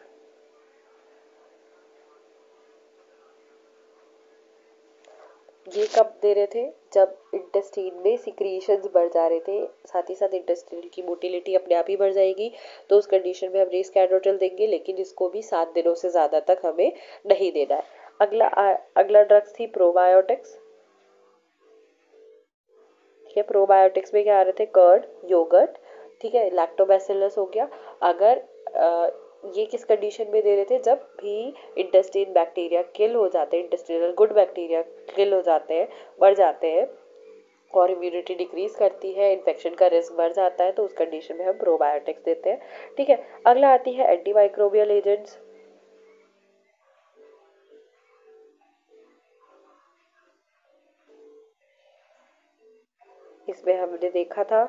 ये कब दे रहे थे, जब इंटेस्टाइन में सिक्रीशंस बढ़ जा रहे थे, साथ ही साथ इंटेस्टाइन की मोटिलिटी अपने आप ही बढ़ जाएगी, तो उस कंडीशन में हम रेस्केटोट्रिल देंगे, लेकिन इसको भी 7 दिनों से ज़्यादा तक हमें नहीं देना है। अगला ड्रग्स थी प्रोबायोटिक्स। ठीक है, प्रोबायोटिक्स में क्या आ रहे थे, कर्ड, योगर्ट, ठीक है, लैक्टोबैसिलस हो गया। अगर ये किस कंडीशन में दे रहे थे, जब भी इंटेस्टाइन बैक्टीरिया किल हो जाते हैं, इंटेस्टिनल गुड बैक्टीरिया किल हो जाते हैं, बढ़ जाते हैं, और इम्यूनिटी डिक्रीज करती है, इन्फेक्शन का रिस्क बढ़ जाता है, तो उस कंडीशन में हम प्रोबायोटिक्स देते हैं। ठीक है, अगला आती है एंटीमाइक्रोबियल एजेंट्स। इसमें हमने देखा था,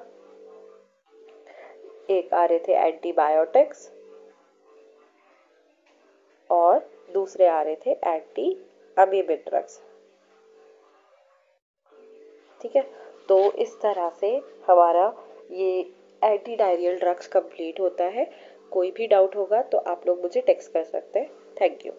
एक आ रहे थे एंटीबायोटिक्स और दूसरे आ रहे थे एंटी अमीबिक ड्रग्स। ठीक है, तो इस तरह से हमारा ये एंटी डायरियल ड्रग्स कंप्लीट होता है। कोई भी डाउट होगा तो आप लोग मुझे टेक्स्ट कर सकते हैं। Thank you.